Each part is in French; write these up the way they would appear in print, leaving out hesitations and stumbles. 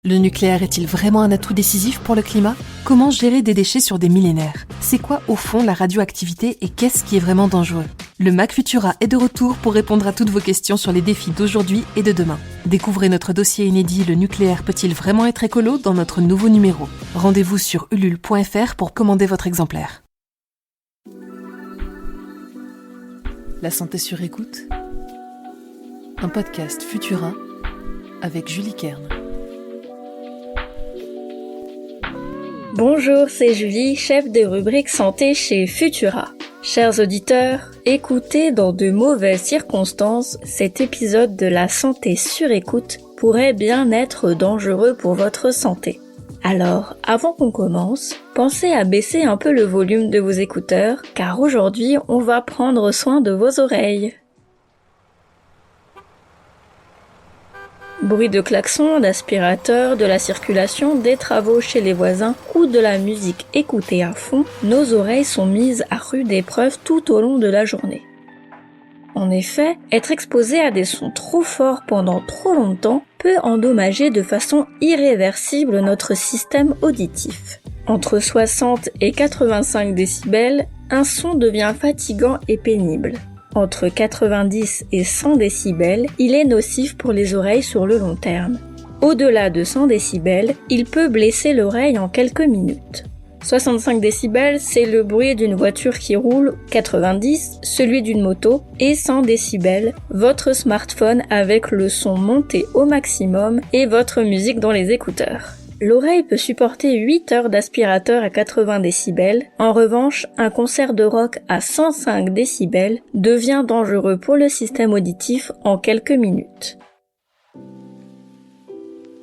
Le nucléaire est-il vraiment un atout décisif pour le climat ? Comment gérer des déchets sur des millénaires ? C'est quoi au fond la radioactivité et qu'est-ce qui est vraiment dangereux ? Le Mac Futura est de retour pour répondre à toutes vos questions sur les défis d'aujourd'hui et de demain. Découvrez notre dossier inédit « Le nucléaire peut-il vraiment être écolo ?» dans notre nouveau numéro. Rendez-vous sur ulule.fr pour commander votre exemplaire. La santé sur écoute. Un podcast Futura avec Julie Kern. Bonjour, c'est Julie, chef de rubrique santé chez Futura. Chers auditeurs, écoutez dans de mauvaises circonstances, cet épisode de la santé sur écoute pourrait bien être dangereux pour votre santé. Alors, avant qu'on commence, pensez à baisser un peu le volume de vos écouteurs, car aujourd'hui, on va prendre soin de vos oreilles. Bruit de klaxon, d'aspirateur, de la circulation, des travaux chez les voisins ou de la musique écoutée à fond, nos oreilles sont mises à rude épreuve tout au long de la journée. En effet, être exposé à des sons trop forts pendant trop longtemps peut endommager de façon irréversible notre système auditif. Entre 60 et 85 décibels, un son devient fatigant et pénible. Entre 90 et 100 décibels, il est nocif pour les oreilles sur le long terme. Au-delà de 100 décibels, il peut blesser l'oreille en quelques minutes. 65 décibels, c'est le bruit d'une voiture qui roule, 90, celui d'une moto, et 100 décibels, votre smartphone avec le son monté au maximum et votre musique dans les écouteurs. L'oreille peut supporter 8 heures d'aspirateur à 80 décibels. En revanche, un concert de rock à 105 décibels devient dangereux pour le système auditif en quelques minutes.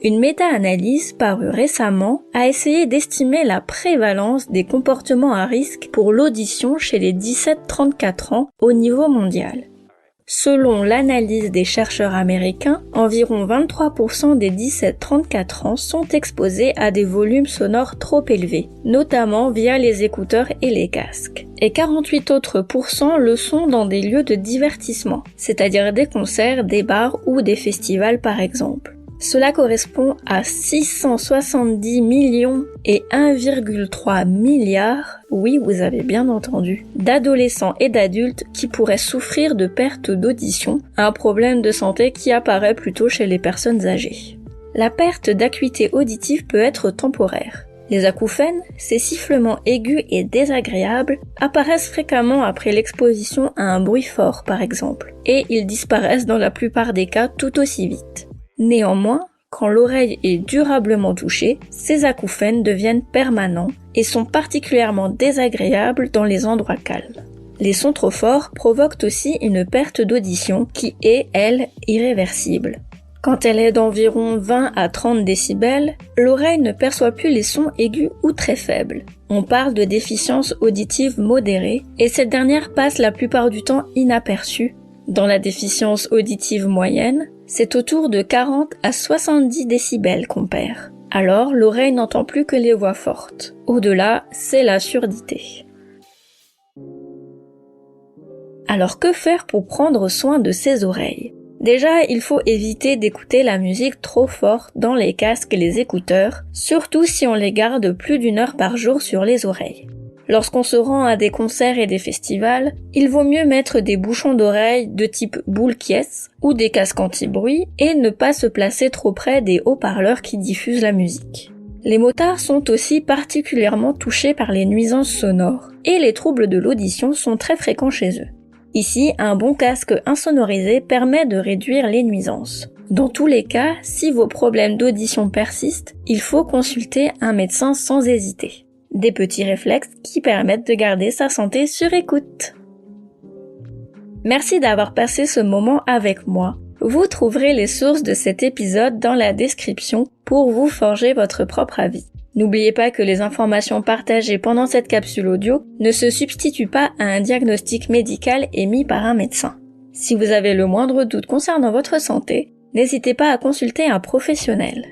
Une méta-analyse parue récemment a essayé d'estimer la prévalence des comportements à risque pour l'audition chez les 17-34 ans au niveau mondial. Selon l'analyse des chercheurs américains, environ 23% des 17-34 ans sont exposés à des volumes sonores trop élevés, notamment via les écouteurs et les casques. Et 48 autres % le sont dans des lieux de divertissement, c'est-à-dire des concerts, des bars ou des festivals par exemple. Cela correspond à 670 millions et 1,3 milliard, oui vous avez bien entendu, d'adolescents et d'adultes qui pourraient souffrir de perte d'audition, un problème de santé qui apparaît plutôt chez les personnes âgées. La perte d'acuité auditive peut être temporaire. Les acouphènes, ces sifflements aigus et désagréables, apparaissent fréquemment après l'exposition à un bruit fort par exemple, et ils disparaissent dans la plupart des cas tout aussi vite. Néanmoins, quand l'oreille est durablement touchée, ces acouphènes deviennent permanents et sont particulièrement désagréables dans les endroits calmes. Les sons trop forts provoquent aussi une perte d'audition qui est, elle, irréversible. Quand elle est d'environ 20 à 30 décibels, l'oreille ne perçoit plus les sons aigus ou très faibles. On parle de déficience auditive modérée et cette dernière passe la plupart du temps inaperçue. Dans la déficience auditive moyenne, c'est autour de 40 à 70 décibels qu'on perd. Alors, l'oreille n'entend plus que les voix fortes. Au-delà, c'est la surdité. Alors que faire pour prendre soin de ses oreilles ? Déjà, il faut éviter d'écouter la musique trop fort dans les casques et les écouteurs, surtout si on les garde plus d'1 heure par jour sur les oreilles. Lorsqu'on se rend à des concerts et des festivals, il vaut mieux mettre des bouchons d'oreilles de type boule Kies ou des casques anti-bruit et ne pas se placer trop près des haut-parleurs qui diffusent la musique. Les motards sont aussi particulièrement touchés par les nuisances sonores et les troubles de l'audition sont très fréquents chez eux. Ici, un bon casque insonorisé permet de réduire les nuisances. Dans tous les cas, si vos problèmes d'audition persistent, il faut consulter un médecin sans hésiter. Des petits réflexes qui permettent de garder sa santé sur écoute. Merci d'avoir passé ce moment avec moi. Vous trouverez les sources de cet épisode dans la description pour vous forger votre propre avis. N'oubliez pas que les informations partagées pendant cette capsule audio ne se substituent pas à un diagnostic médical émis par un médecin. Si vous avez le moindre doute concernant votre santé, n'hésitez pas à consulter un professionnel.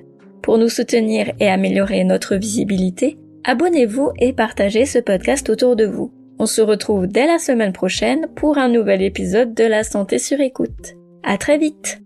Pour nous soutenir et améliorer notre visibilité, abonnez-vous et partagez ce podcast autour de vous. On se retrouve dès la semaine prochaine pour un nouvel épisode de La Santé sur écoute. À très vite!